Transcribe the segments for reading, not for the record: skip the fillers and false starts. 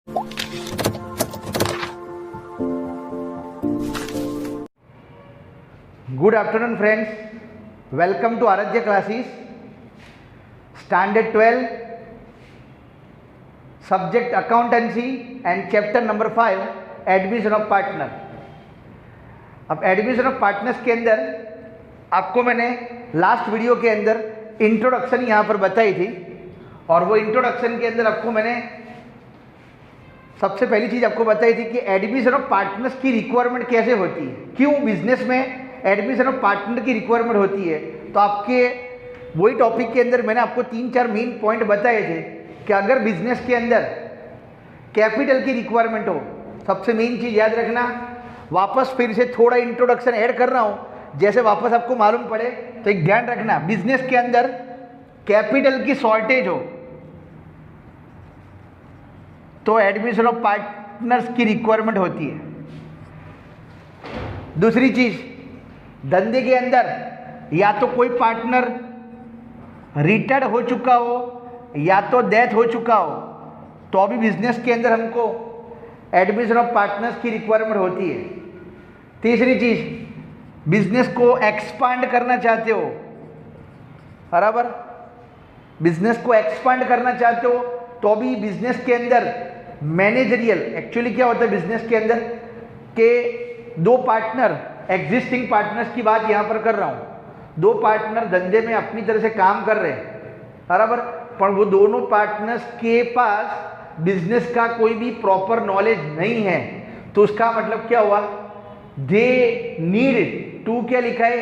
Good afternoon friends, welcome to Aradhya classes, standard 12, subject accountancy and chapter number 5, admission of partner। अब admission of partners के अंदर आपको मैंने last video के अंदर इंट्रोडक्शन यहाँ पर बताई थी, और वो इंट्रोडक्शन के अंदर आपको मैंने सबसे पहली चीज़ आपको बताई थी कि एडमिशन ऑफ पार्टनर्स की रिक्वायरमेंट कैसे होती है, क्यों बिजनेस में एडमिशन ऑफ पार्टनर की रिक्वायरमेंट होती है। तो आपके वही टॉपिक के अंदर मैंने आपको 3-4 मेन पॉइंट बताए थे कि अगर बिजनेस के अंदर कैपिटल की रिक्वायरमेंट हो, सबसे मेन चीज़ याद रखना, वापस फिर से थोड़ा इंट्रोडक्शन ऐड कर रहा हूँ, जैसे वापस आपको मालूम पड़े तो एक ध्यान रखना, बिजनेस के अंदर कैपिटल की शॉर्टेज हो तो एडमिशन ऑफ पार्टनर्स की रिक्वायरमेंट होती है। दूसरी चीज़, धंधे के अंदर या तो कोई पार्टनर रिटायर्ड हो चुका हो या तो डेथ हो चुका हो, तो अभी बिजनेस के अंदर हमको एडमिशन ऑफ पार्टनर्स की रिक्वायरमेंट होती है। तीसरी चीज़, बिजनेस को एक्सपांड करना चाहते हो, बराबर, बिजनेस को एक्सपांड करना चाहते हो तो अभी बिजनेस के अंदर मैनेजरियल, एक्चुअली क्या होता है बिजनेस के अंदर के दो पार्टनर, एग्जिस्टिंग पार्टनर्स की बात यहाँ पर कर रहा हूँ, दो पार्टनर धंधे में अपनी तरह से काम कर रहे हैं, बराबर, पर वो दोनों पार्टनर्स के पास बिजनेस का कोई भी प्रॉपर नॉलेज नहीं है, तो उसका मतलब क्या हुआ, दे नीड टू, क्या लिखा है,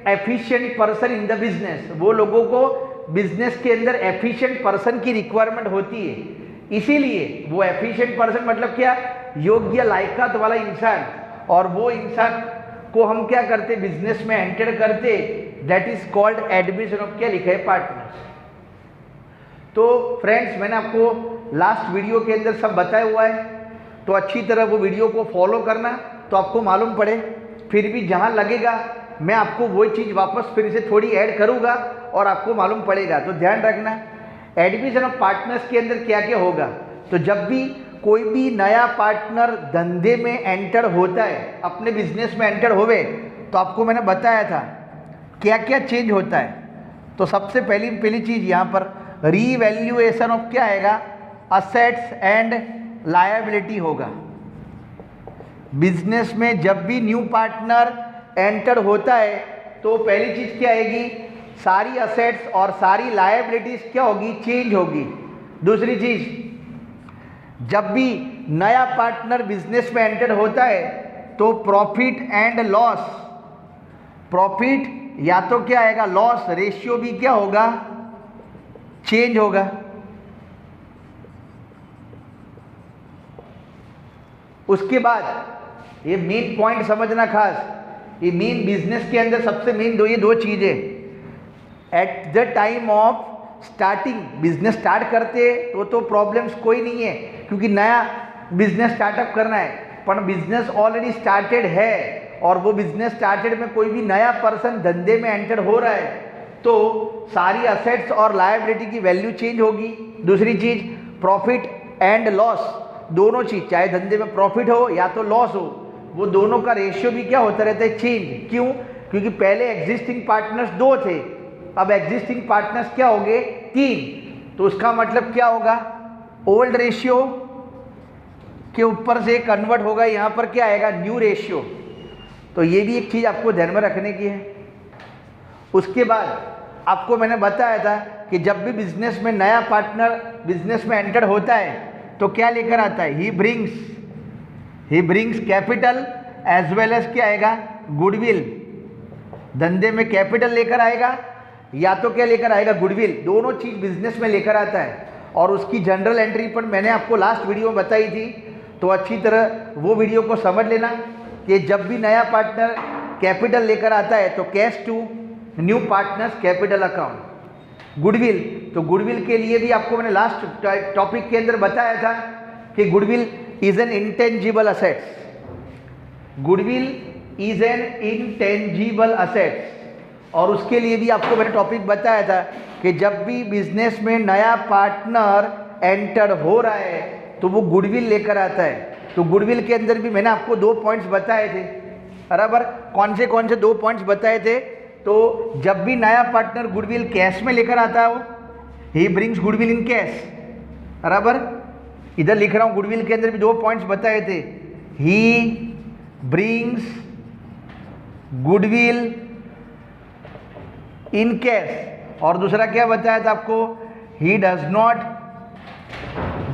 efficient person in the business. वो लोगों को बिजनेस के अंदर एफिशिएंट पर्सन की रिक्वायरमेंट होती है, इसीलिए वो एफिशिएंट पर्सन मतलब क्या, योग्य लायकात वाला इंसान, और वो इंसान को हम क्या करते, बिजनेस में एंटर करते, that is called admission of, क्या लिखा है, पार्टनर्स। तो फ्रेंड्स, मैंने आपको लास्ट वीडियो के अंदर सब बताया हुआ है, तो अच्छी तरह वो वीडियो को फॉलो करना, तो आपको मालूम पड़े। फिर भी जहाँ लगेगा मैं आपको वही चीज़ वापस फिर से थोड़ी ऐड करूँगा और आपको मालूम पड़ेगा। तो ध्यान रखना, एडमिशन ऑफ पार्टनर्स के अंदर क्या क्या होगा। तो जब भी कोई भी नया पार्टनर धंधे में एंटर होता है, अपने बिजनेस में एंटर होवे, तो आपको मैंने बताया था क्या क्या चेंज होता है। तो सबसे पहली चीज़ यहाँ पर रीवैल्यूएशन ऑफ, क्या आएगा, असेट्स एंड लायबिलिटी होगा। बिजनेस में जब भी न्यू पार्टनर एंटर होता है तो पहली चीज़ क्या आएगी, सारी असेट्स और सारी लायबिलिटीज क्या होगी, चेंज होगी। दूसरी चीज़, जब भी नया पार्टनर बिजनेस में एंटर होता है तो प्रॉफिट एंड लॉस, प्रॉफिट या तो क्या आएगा, लॉस रेशियो भी क्या होगा, चेंज होगा। उसके बाद ये मेन पॉइंट समझना खास, ये मेन बिजनेस के अंदर सबसे मेन ये दो चीज़ें, at the time of starting, business start करते तो प्रॉब्लम्स कोई नहीं है, क्योंकि नया बिजनेस स्टार्टअप करना है, पर बिजनेस ऑलरेडी स्टार्टेड है और वो बिजनेस स्टार्टेड में कोई भी नया पर्सन धंधे में एंटर हो रहा है तो सारी असेट्स और लायबिलिटी की वैल्यू चेंज होगी। दूसरी चीज़, प्रॉफिट एंड लॉस, दोनों चीज़, चाहे धंधे में प्रॉफिट हो या तो लॉस हो, वो दोनों का रेशियो भी क्या होता रहता है, चेंज। क्यों, क्योंकि पहले एग्जिस्टिंग पार्टनर्स 2 थे, अब एग्जिस्टिंग पार्टनर्स क्या हो गए, 3, तो उसका मतलब क्या होगा, ओल्ड रेशियो के ऊपर से कन्वर्ट होगा, यहाँ पर क्या आएगा, न्यू रेशियो। तो ये भी एक चीज़ आपको ध्यान में रखने की है। उसके बाद आपको मैंने बताया था कि जब भी बिजनेस में नया पार्टनर बिजनेस में एंटर होता है तो क्या लेकर आता है, he brings capital as well as क्या आएगा, गुडविल। धंधे में कैपिटल लेकर आएगा या तो क्या लेकर आएगा, गुडविल, दोनों चीज़ बिजनेस में लेकर आता है। और उसकी जनरल एंट्री पर मैंने आपको लास्ट वीडियो में बताई थी, तो अच्छी तरह वो वीडियो को समझ लेना कि जब भी नया पार्टनर कैपिटल लेकर आता है तो cash to new partners capital account. Goodwill, तो गुडविल के लिए भी आपको मैंने लास्ट टॉपिक के अंदर बताया था कि goodwill is an intangible assets, goodwill is an intangible assets. और उसके लिए भी आपको मैंने टॉपिक बताया था कि जब भी बिजनेस में नया पार्टनर एंटर हो रहा है तो वो गुडविल लेकर आता है। तो गुडविल के अंदर भी मैंने आपको 2 पॉइंट्स बताए थे, बराबर। कौन से 2 पॉइंट्स बताए थे? तो जब भी नया पार्टनर गुडविल कैश में लेकर आता है, he brings goodwill in cash, बराबर। इधर लिख रहा हूँ, गुडविल के अंदर भी 2 पॉइंट्स बताए थे, he brings goodwill in cash, और दूसरा क्या बताया था आपको? He does not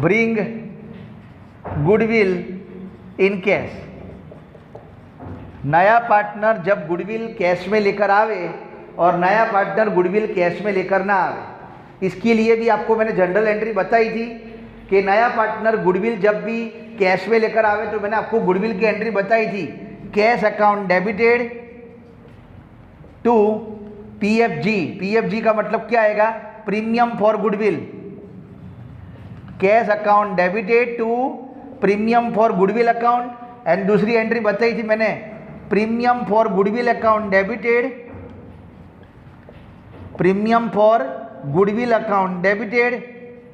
bring goodwill in cash. नया पार्टनर जब गुडविल कैश में लेकर आवे और नया पार्टनर गुडविल कैश में लेकर ना आवे, इसके लिए भी आपको मैंने जनरल एंट्री बताई थी कि नया पार्टनर गुडविल जब भी कैश में लेकर आवे तो मैंने आपको गुडविल की एंट्री बताई थी, cash account debited to PFG. PFG का मतलब क्या आएगा? Premium for goodwill. Cash account debited to premium for goodwill account, and दूसरी एंट्री बताई थी मैंने, premium for goodwill account debited, premium for goodwill account debited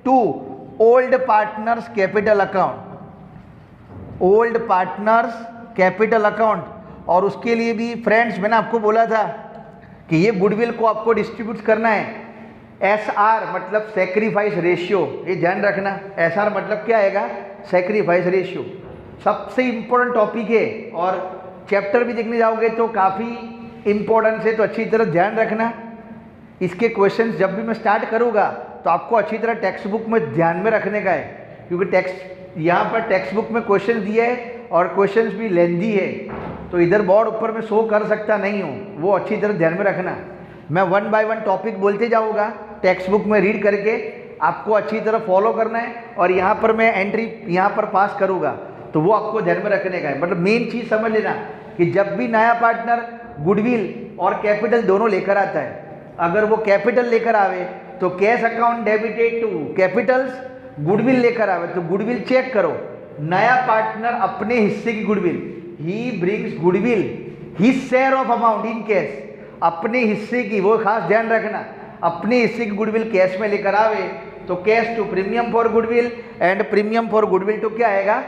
to old partners capital account, old partners capital account. और उसके लिए भी friends मैंने आपको बोला था कि ये गुडविल को आपको डिस्ट्रीब्यूट करना है। एसआर मतलब सेक्रीफाइस रेशियो, ये ध्यान रखना। एसआर मतलब क्या आएगा? Sacrifice ratio. सबसे इम्पोर्टेंट टॉपिक है और चैप्टर भी देखने जाओगे तो काफ़ी इम्पोर्टेंस है, तो अच्छी तरह ध्यान रखना। इसके क्वेश्चंस जब भी मैं स्टार्ट करूँगा तो आपको अच्छी तरह टेक्स्ट बुक में ध्यान में रखने का है, क्योंकि यहाँ पर टेक्स्ट बुक में क्वेश्चन दिए है और क्वेश्चंस भी लेंदी है, तो इधर बोर्ड ऊपर में शो कर सकता नहीं हूँ, वो अच्छी तरह ध्यान में रखना। मैं 1 बाय 1 टॉपिक बोलते जाऊँगा, टेक्स्ट बुक में रीड करके आपको अच्छी तरह फॉलो करना है, और यहाँ पर मैं एंट्री यहाँ पर पास करूँगा, तो वो आपको ध्यान में रखने का है। मतलब मेन चीज़ समझ लेना कि जब भी नया पार्टनर गुडविल और कैपिटल दोनों लेकर आता है, अगर वो कैपिटल लेकर आवे तो cash account debited to capitals, goodwill लेकर आवे तो गुडविल चेक करो। नया पार्टनर अपने हिस्से की goodwill, he brings goodwill his share of amount in cash, अपने हिस्से की, वो खास ध्यान रखना, अपने हिस्से की गुडविल कैश में लेकर आवे तो cash to premium for goodwill, and premium for goodwill to क्या आएगा?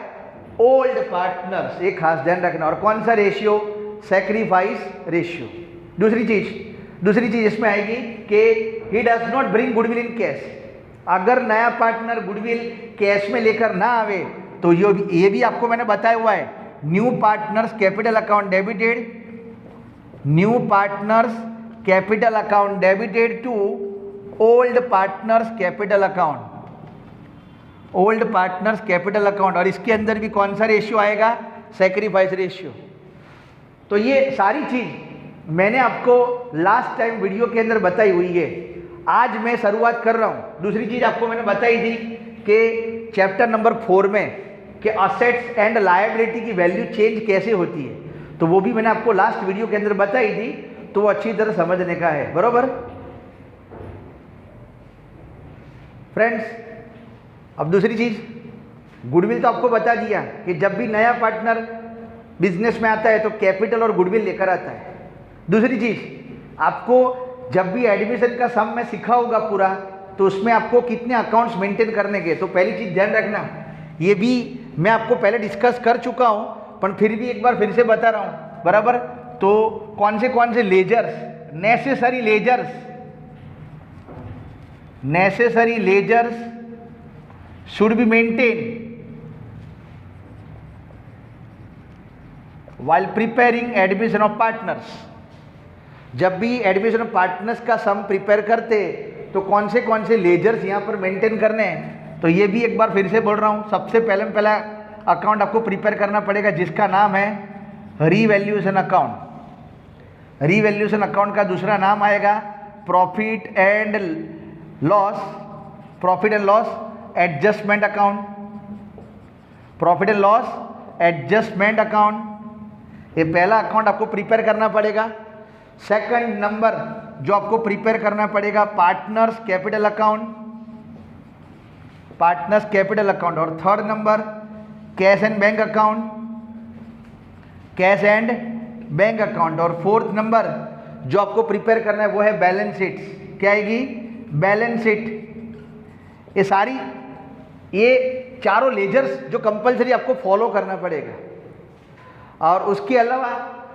Old partners. एक खास ध्यान रखना। और कौन सा रेशियो? Sacrifice ratio. दूसरी चीज इसमें आएगी कि he does not bring goodwill in cash. अगर नया पार्टनर गुडविल कैश में लेकर ना आवे तो ये भी आपको मैंने बताया हुआ है, new partners capital account debited, new partners capital account debited to old partners capital account, old partners capital account. और इसके अंदर भी कौन सा रेशियो आएगा? Sacrifice ratio. तो ये सारी चीज मैंने आपको लास्ट टाइम वीडियो के अंदर बताई हुई है, आज मैं शुरुआत कर रहा हूँ। दूसरी चीज आपको मैंने बताई थी कि चैप्टर नंबर 4 में कि असेट्स एंड लायबिलिटी की वैल्यू चेंज कैसे होती है, तो वो भी मैंने आपको लास्ट वीडियो के अंदर बताई थी, तो वो अच्छी तरह समझने का है, बरोबर फ्रेंड्स। अब दूसरी चीज, गुडविल तो आपको बता दिया कि जब भी नया पार्टनर बिजनेस में आता है तो कैपिटल और गुडविल लेकर आता है। दूसरी चीज, आपको जब भी एडमिशन का सम में सीखा होगा पूरा, तो उसमें आपको कितने अकाउंट्स मेंटेन करने के, तो पहली चीज ध्यान रखना, ये भी मैं आपको पहले डिस्कस कर चुका हूं, पर फिर भी एक बार फिर से बता रहा हूं, बराबर। तो कौन से ledgers, necessary ledgers should be maintain while preparing admission of partners। जब भी एडमिशन ऑफ पार्टनर्स का सम प्रिपेयर करते तो कौन से लेजर्स यहाँ पर मेंटेन करने हैं, तो ये भी एक बार फिर से बोल रहा हूँ। सबसे पहला अकाउंट आपको प्रिपेयर करना पड़ेगा जिसका नाम है रीवैल्यूएशन अकाउंट। रीवैल्यूएशन अकाउंट का दूसरा नाम आएगा profit and loss adjustment account, profit and loss adjustment account. ये पहला अकाउंट आपको प्रिपेयर करना पड़ेगा। सेकंड नंबर जो आपको प्रिपेयर करना पड़ेगा पार्टनर्स कैपिटल अकाउंट, और third number cash and bank account, और फोर्थ नंबर जो आपको प्रिपेयर करना है वो है बैलेंस शीट। क्या आएगी? Balance sheet. ये चारों लेजर्स जो कंपलसरी आपको फॉलो करना पड़ेगा। और उसके अलावा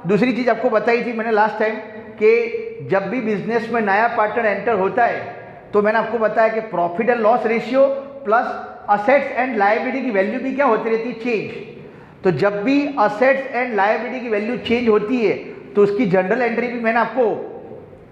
दूसरी चीज़ आपको बताई थी मैंने लास्ट टाइम कि जब भी बिजनेस में नया पार्टनर एंटर होता है तो मैंने आपको बताया कि profit and loss ratio plus assets and liability की वैल्यू भी क्या होती रहती है, चेंज। तो जब भी असेट्स एंड लायबिलिटी की वैल्यू चेंज होती है तो उसकी जनरल एंट्री भी मैंने आपको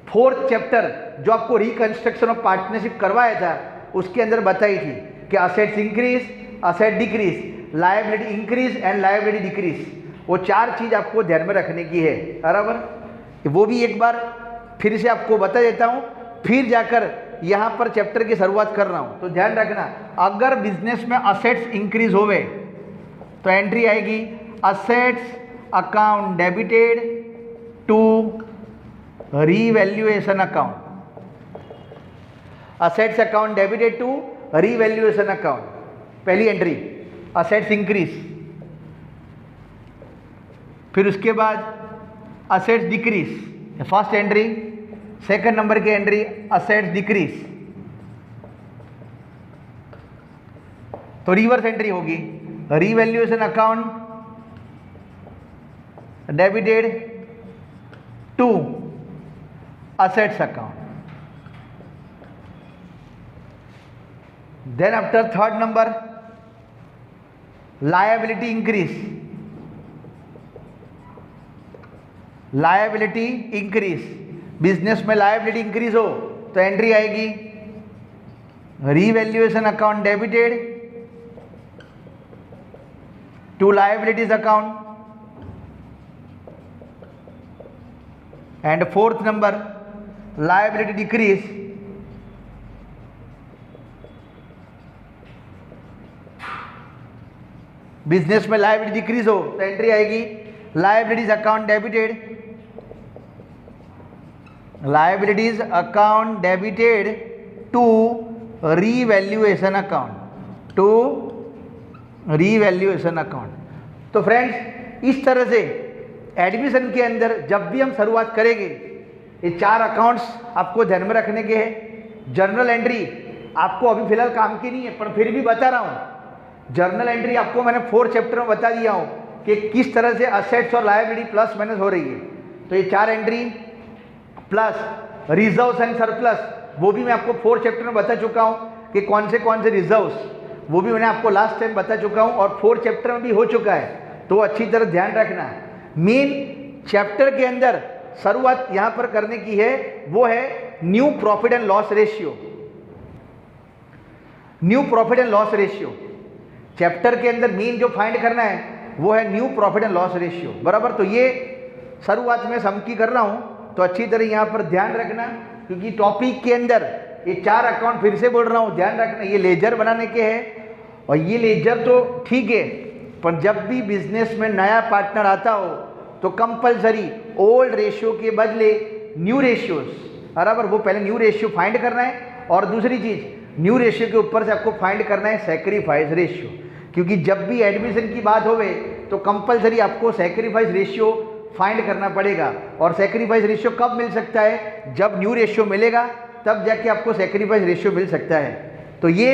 4th चैप्टर जो आपको रिकंस्ट्रक्शन ऑफ पार्टनरशिप करवाया था उसके अंदर बताई थी कि assets increase, asset decrease, liability increase and liability decrease. वो 4 चीज़ आपको ध्यान में रखने की है, बराबर। वो भी एक बार फिर से आपको बता देता हूँ, फिर जाकर यहाँ पर चैप्टर की शुरुआत कर रहा हूँ। तो ध्यान रखना, अगर बिजनेस में असेट्स इंक्रीज होवे तो एंट्री आएगी assets account debited to revaluation account, assets account debited to revaluation account, पहली एंट्री असेट्स इंक्रीज। फिर उसके बाद assets decrease, first entry. Second number की एंट्री असेट्स डिक्रीज, तो रिवर्स एंट्री होगी revaluation account debited to assets account. Then after third number liability increase, liability increase, business में liability increase हो तो entry आएगी revaluation account debited to liabilities account. And fourth number liability decrease, business में liability decrease हो तो entry आएगी liabilities account debited, liabilities account debited to revaluation account, to revaluation account. तो friends इस तरह से एडमिशन के अंदर जब भी हम शुरुआत करेंगे ये 4 अकाउंट्स आपको ध्यान में रखने के हैं। जर्नल एंट्री आपको अभी फिलहाल काम की नहीं है पर फिर भी बता रहा हूँ, जर्नल एंट्री आपको मैंने 4 चैप्टर में बता दिया हूँ कि किस तरह से असेट्स और लायबिलिटी प्लस माइनस हो रही है। तो ये 4 entry plus reserves and surplus वो भी मैं आपको 4 चैप्टर में बता चुका हूँ कि कौन से रिजर्व्स, वो भी मैंने आपको लास्ट टाइम बता चुका हूँ और 4 चैप्टर में भी हो चुका है। तो अच्छी तरह ध्यान रखना, मेन चैप्टर के अंदर शुरुआत यहाँ पर करने की है वो है new profit and loss ratio. New profit and loss ratio chapter के अंदर मेन जो फाइंड करना है वो है new profit and loss ratio, बराबर। तो ये शुरुआत में सम की कर रहा हूँ तो अच्छी तरह यहाँ पर ध्यान रखना, क्योंकि टॉपिक के अंदर ये 4 अकाउंट फिर से बोल रहा हूँ, ध्यान रखना ये लेजर बनाने के हैं। और ये लेजर तो ठीक है पर जब भी बिजनेस में नया पार्टनर आता हो तो कंपलसरी ओल्ड रेशियो के बदले न्यू रेशियोज, बराबर। वो पहले न्यू रेशियो फाइंड करना है और दूसरी चीज़ न्यू रेशियो के ऊपर से आपको फाइंड करना है सैक्रिफाइस रेशियो, क्योंकि जब भी एडमिशन की बात होवे तो कंपलसरी आपको सैक्रिफाइस रेशियो फाइंड करना पड़ेगा। और सैक्रिफाइस रेशियो कब मिल सकता है, जब न्यू रेशियो मिलेगा तब जाके आपको सैक्रिफाइस रेशियो मिल सकता है। तो ये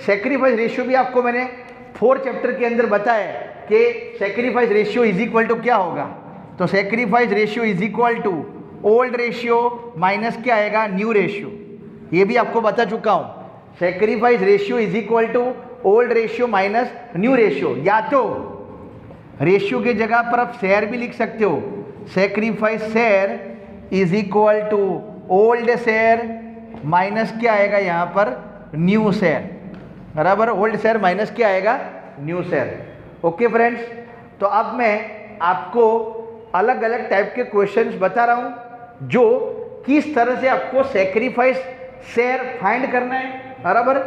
सैक्रिफाइस रेशियो भी आपको मैंने 4 चैप्टर के अंदर बताया कि sacrifice ratio is equal to क्या होगा। तो sacrifice ratio is equal to old ratio minus क्या आएगा, न्यू रेशियो। ये भी आपको बता चुका हूँ, sacrifice ratio is equal to old ratio minus new ratio. या तो रेशियो की जगह पर आप शेयर भी लिख सकते हो, sacrifice share is equal to old share minus क्या आएगा यहाँ पर, न्यू शेयर, बराबर। ओल्ड शेयर माइनस क्या आएगा, न्यू शेयर। ओके फ्रेंड्स, तो अब मैं आपको अलग अलग टाइप के क्वेश्चंस बता रहा हूँ जो किस तरह से आपको सैक्रिफाइस शेयर फाइंड करना है, बराबर।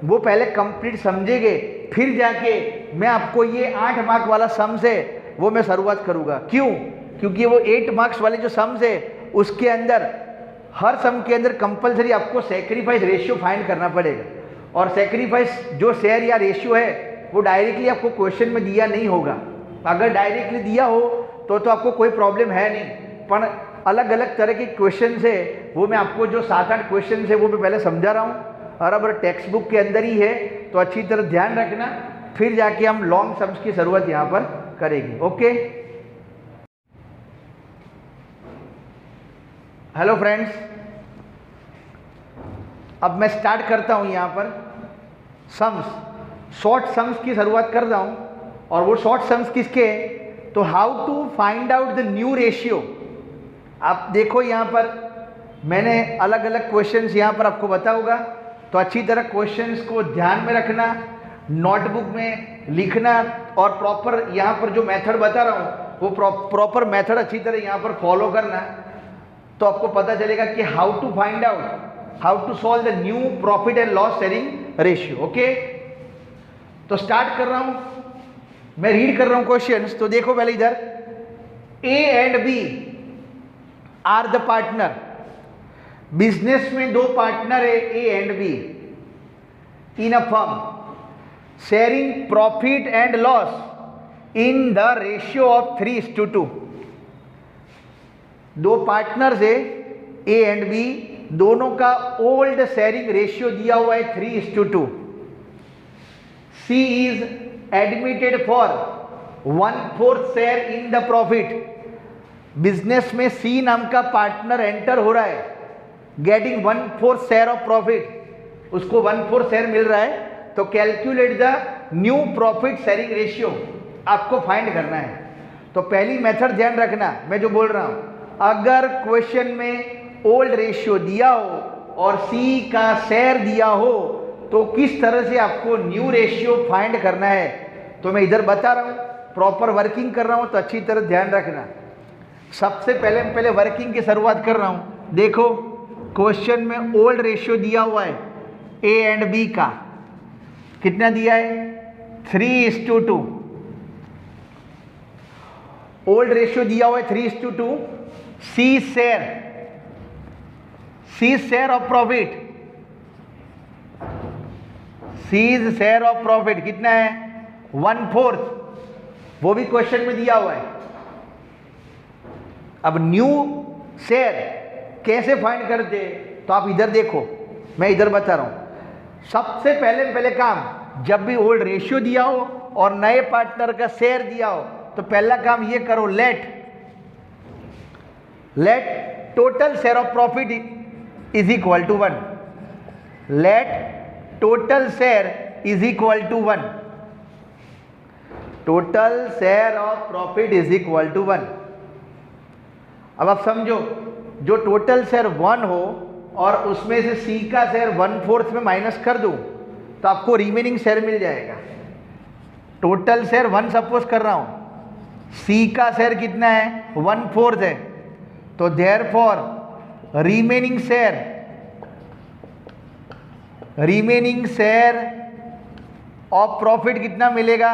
वो पहले कंप्लीट समझेंगे फिर जाके मैं आपको ये 8 मार्क वाला सम्स है वो मैं शुरुआत करूँगा। क्यों, क्योंकि वो 8 मार्क्स वाले जो सम्स है उसके अंदर हर सम के अंदर कंपलसरी आपको सैक्रिफाइस रेशियो फाइंड करना पड़ेगा। और सैक्रिफाइस जो शेयर या रेशियो है वो डायरेक्टली आपको क्वेश्चन में दिया नहीं होगा। अगर डायरेक्टली दिया हो तो आपको कोई प्रॉब्लम है नहीं, पर अलग अलग तरह के क्वेश्चन है वो मैं आपको जो 7-8 क्वेश्चन है वो मैं पहले समझा रहा हूँ, बराबर। टेक्स्ट बुक के अंदर ही है तो अच्छी तरह ध्यान रखना, फिर जाके हम लॉन्ग सम्स की शुरुआत यहाँ पर करेंगे। ओके, हेलो फ्रेंड्स, अब मैं स्टार्ट करता हूँ यहाँ पर सम्स, शॉर्ट सम्स की शुरुआत कर रहा हूँ। और वो शॉर्ट सम्स किसके, तो how to find out the new ratio. आप देखो यहाँ पर मैंने अलग अलग क्वेश्चंस यहाँ पर आपको बता होगा, तो अच्छी तरह क्वेश्चंस को ध्यान में रखना, नोटबुक में लिखना और प्रॉपर यहाँ पर जो मेथड बता रहा हूँ वो प्रॉपर मेथड अच्छी तरह यहाँ पर फॉलो करना, तो आपको पता चलेगा कि how to find out, how to solve the new profit and loss sharing ratio. Okay, तो स्टार्ट कर रहा हूँ, मैं रीड कर रहा हूँ क्वेश्चंस। तो देखो पहले इधर, A and B are the partner. Business में दो पार्टनर है, A and B, in a firm, sharing profit and loss in the ratio of 3:2। दो पार्टनर्स है ए एंड बी, दोनों का ओल्ड शेयरिंग रेशियो दिया हुआ है 3:2। C is admitted for 1/4 share in the profit. Business में C नाम का पार्टनर एंटर हो रहा है, गेटिंग 1/4 शेयर ऑफ प्रॉफिट, उसको 1/4 शेयर मिल रहा है। तो calculate the new profit sharing ratio आपको फाइंड करना है। तो पहली मेथड ध्यान रखना, मैं जो बोल रहा हूं, अगर क्वेश्चन में ओल्ड रेशियो दिया हो और सी का शेयर दिया हो तो किस तरह से आपको न्यू रेशियो फाइंड करना है, तो मैं इधर बता रहा हूं, प्रॉपर वर्किंग कर रहा हूं, तो अच्छी तरह ध्यान रखना। सबसे पहले वर्किंग की शुरुआत कर रहा हूं। देखो क्वेश्चन में ओल्ड रेशियो दिया हुआ है ए एंड बी का, कितना दिया है 3:2। ओल्ड रेशियो दिया हुआ है 3:2। C share of profit, C's share of profit कितना है 1/4, वो भी क्वेश्चन में दिया हुआ है। अब न्यू शेयर कैसे फाइंड करते, तो आप इधर देखो, मैं इधर बता रहा हूं। सबसे पहले काम, जब भी ओल्ड रेशियो दिया हो और नए पार्टनर का शेयर दिया हो, तो पहला काम ये करो, let total share of profit is equal to 1। Let total share is equal to 1। Total share of profit is equal to 1। अब आप समझो, जो टोटल शेयर 1 हो और उसमें से सी का शेयर 1/4 में माइनस कर दूं, तो आपको रिमेनिंग शेयर मिल जाएगा। टोटल शेयर 1 सपोज कर रहा हूं, सी का शेयर कितना है 1/4 है, तो therefore remaining share of profit कितना मिलेगा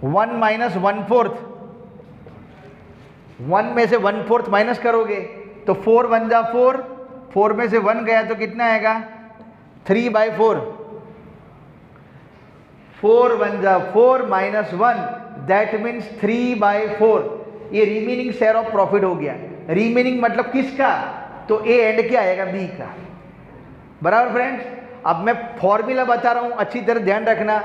1 माइनस 1/4। 1 में से 1/4 माइनस करोगे तो 4 1 जा 4, 4 में से 1 गया तो कितना आएगा 3/4। 4 1 जा 4 माइनस 1, दैट मीन्स 3/4। ये रिमेनिंग शेयर ऑफ प्रॉफिट हो गया। रिमेनिंग मतलब किसका, तो ए एंड क्या आएगा बी का। बराबर फ्रेंड्स, अब मैं फॉर्मूला बता रहा हूं, अच्छी तरह ध्यान रखना।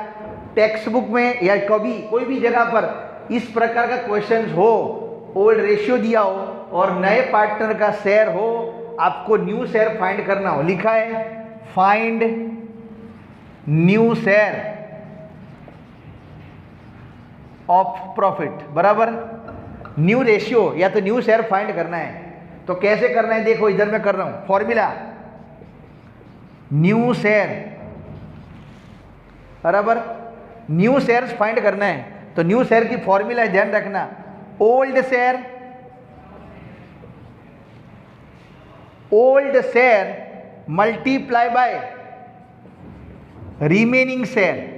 टेक्स्ट बुक में या कभी कोई भी जगह पर इस प्रकार का क्वेश्चन हो, ओल्ड रेशियो दिया हो और नए पार्टनर का शेयर हो, आपको न्यू शेयर फाइंड करना हो, लिखा है find new share of profit, बराबर न्यू रेशियो या तो न्यू शेयर फाइंड करना है। तो कैसे करना है, देखो इधर मैं कर रहा हूं फॉर्मूला, न्यू शेयर, बराबर न्यू शेयर्स फाइंड करना है। तो न्यू शेयर की फॉर्मूला है, ध्यान रखना, old share multiply by remaining share.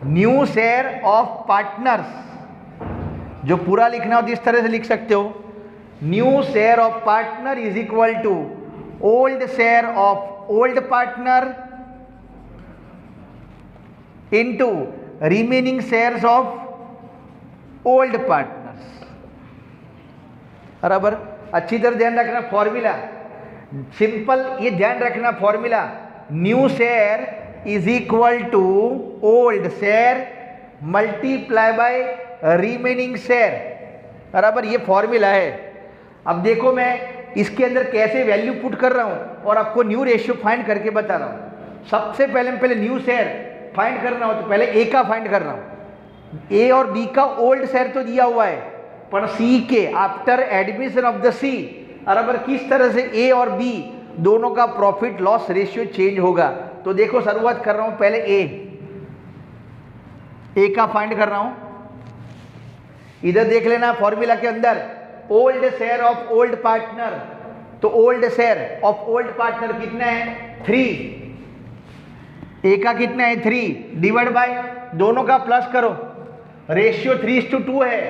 New share of partners, जो पूरा लिखना हो तो इस तरह से लिख सकते हो, new share of partner is equal to old share of old partner into remaining shares of old partners, बराबर। अच्छी तरह ध्यान रखना फॉर्मूला, सिंपल ये ध्यान रखना formula, new share is equal to old share multiply by remaining share, बराबर, ये फॉर्मूला है। अब देखो मैं इसके अंदर कैसे वैल्यू पुट कर रहा हूँ और आपको न्यू रेशियो फाइंड करके बता रहा हूँ। सबसे पहले न्यू शेयर फाइंड करना हो तो पहले ए का फाइंड कर रहा हूँ। ए और बी का ओल्ड शेयर तो दिया हुआ है, पर सी के आफ्टर एडमिशन ऑफ द सी, बराबर, किस तरह से ए और बी दोनों का प्रॉफिट लॉस रेशियो चेंज होगा। तो देखो शुरुआत कर रहा हूँ पहले ए का फाइंड कर रहा हूँ। इधर देख लेना फॉर्मूला के अंदर old share of old partner, तो old share of old partner कितना है 3, ए का कितना है 3 डिवाइड बाय दोनों का प्लस करो, रेशियो 3:2 है,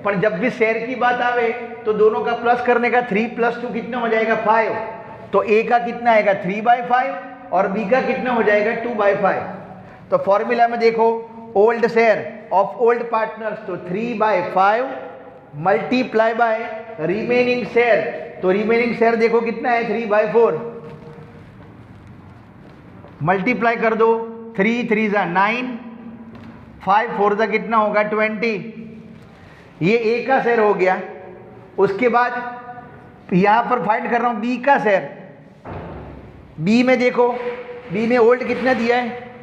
पर जब भी शेयर की बात आवे तो दोनों का प्लस करने का 3 + 2 कितना हो जाएगा 5, तो ए का कितना आएगा 3/5 और बी का कितना हो जाएगा 2/5। तो फॉर्मूला में देखो old share of old partners तो 3/5 मल्टीप्लाई बाय रिमेनिंग शेयर, तो रिमेनिंग शेयर देखो कितना है 3/4, मल्टीप्लाई कर दो 3 3 = 9, 5 4 = कितना होगा 20, ये ए का शेयर हो गया। उसके बाद यहाँ पर फाइंड कर रहा हूँ बी का शेयर। बी में देखो, बी में ओल्ड कितना दिया है